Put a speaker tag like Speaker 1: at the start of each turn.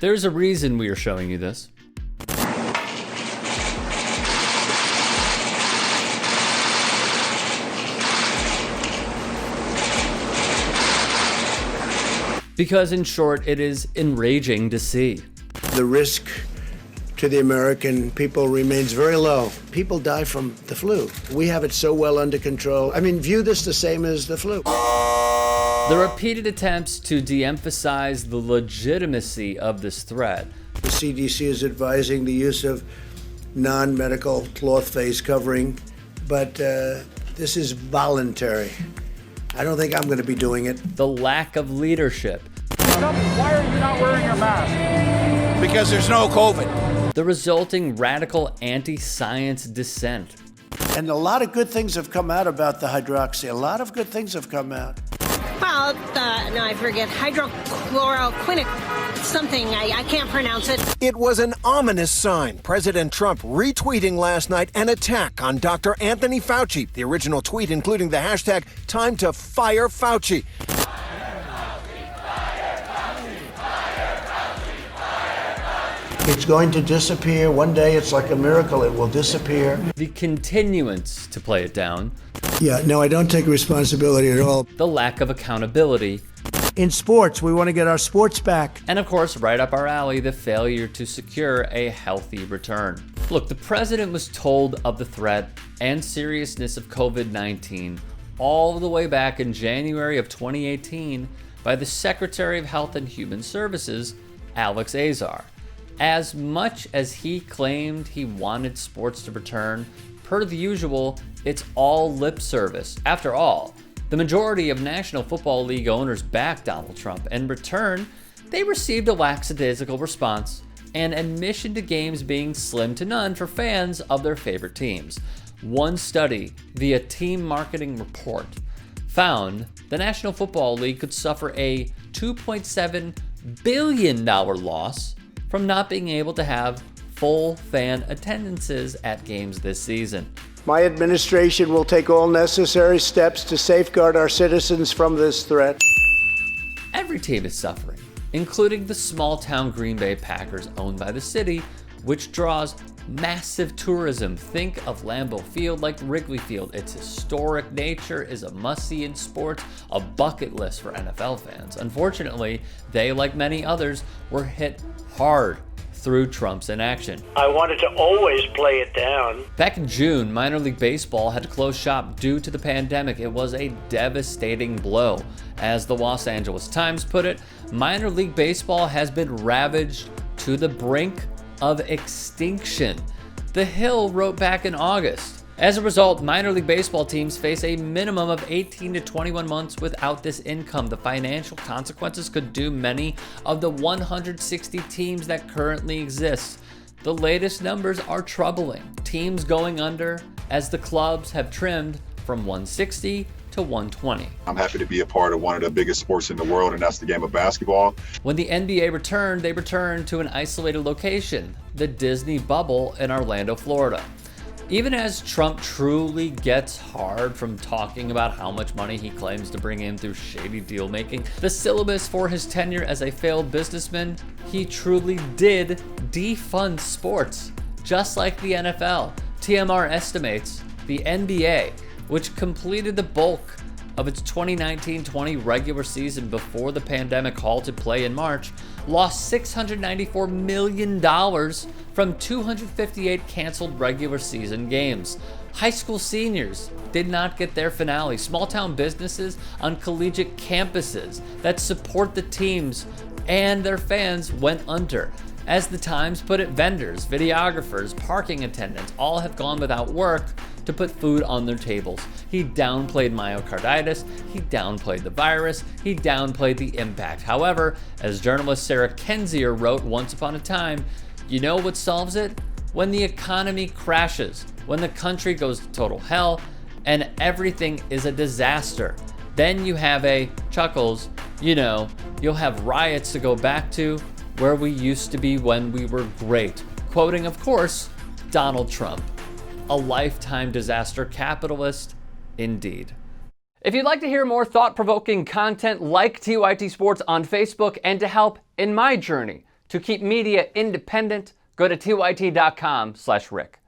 Speaker 1: There's a reason we are showing you this. Because in short, it is enraging to see.
Speaker 2: The risk to the American people remains very low. People die from the flu. We have it so well under control. I mean, view this the same as the flu.
Speaker 1: The repeated attempts to de-emphasize the legitimacy of this threat.
Speaker 2: The CDC is advising the use of non-medical cloth face covering, but this is voluntary. I don't think I'm going to be doing it.
Speaker 1: The lack of leadership.
Speaker 3: Why are you not wearing your mask?
Speaker 4: Because there's no COVID.
Speaker 1: The resulting radical anti-science dissent.
Speaker 2: And a lot of good things have come out about the hydroxy. A lot of good things have come out.
Speaker 5: Well, no, I forget. Hydrochloroquinic, something. I can't pronounce it.
Speaker 4: It was an ominous sign. President Trump retweeting last night an attack on Dr. Anthony Fauci. The original tweet including the hashtag time to fire Fauci.
Speaker 2: It's going to disappear. One day it's like a miracle. It will disappear.
Speaker 1: The continuance to play it down.
Speaker 2: Yeah, no, I don't take responsibility at all.
Speaker 1: The lack of accountability.
Speaker 2: In sports, we want to get our sports back.
Speaker 1: And of course, right up our alley, the failure to secure a healthy return. Look, the president was told of the threat and seriousness of COVID-19 all the way back in January of 2018 by the Secretary of Health and Human Services, Alex Azar. As much as he claimed he wanted sports to return, per the usual, it's all lip service. After all, the majority of National Football League owners backed Donald Trump. In return, they received a lackadaisical response and admission to games being slim to none for fans of their favorite teams. One study via Team Marketing Report found the National Football League could suffer a $2.7 billion loss from not being able to have full fan attendances at games this season.
Speaker 2: My administration will take all necessary steps to safeguard our citizens from this threat.
Speaker 1: Every team is suffering, including the small-town Green Bay Packers owned by the city, which draws massive tourism. Think of Lambeau Field like Wrigley Field. Its historic nature is a must-see in sports, a bucket list for NFL fans. Unfortunately, they, like many others, were hit hard through Trump's inaction.
Speaker 2: I wanted to always play it down.
Speaker 1: Back in June, minor league baseball had to close shop due to the pandemic. It was a devastating blow. As the Los Angeles Times put it, minor league baseball has been ravaged to the brink of extinction. The Hill wrote back in August. As a result, minor league baseball teams face a minimum of 18 to 21 months without this income. The financial consequences could doom many of the 160 teams that currently exist. The latest numbers are troubling. Teams going under as the clubs have trimmed from 160 to 120.
Speaker 6: I'm happy to be a part of one of the biggest sports in the world, and that's the game of basketball.
Speaker 1: When the NBA returned, they returned to an isolated location, the Disney bubble in Orlando, Florida. Even as Trump truly gets hard from talking about how much money he claims to bring in through shady deal making, the syllabus for his tenure as a failed businessman, he truly did defund sports, just like the NFL. TMR estimates the NBA, which completed the bulk of its 2019-20 regular season before the pandemic halted play in March, lost $694 million from 258 canceled regular season games. High school seniors did not get their finale. Small-town businesses on collegiate campuses that support the teams and their fans went under. As the Times put it, vendors, videographers, parking attendants all have gone without work to put food on their tables. He downplayed myocarditis, he downplayed the virus, he downplayed the impact. However, as journalist Sarah Kendzior wrote once upon a time, you know what solves it? When the economy crashes, when the country goes to total hell, and everything is a disaster. Then you have a, chuckles, you'll have riots to go back to where we used to be when we were great. Quoting, of course, Donald Trump. A lifetime disaster capitalist, indeed. If you'd like to hear more thought-provoking content like TYT Sports on Facebook and to help in my journey To keep media independent, go to tyt.com/Rick.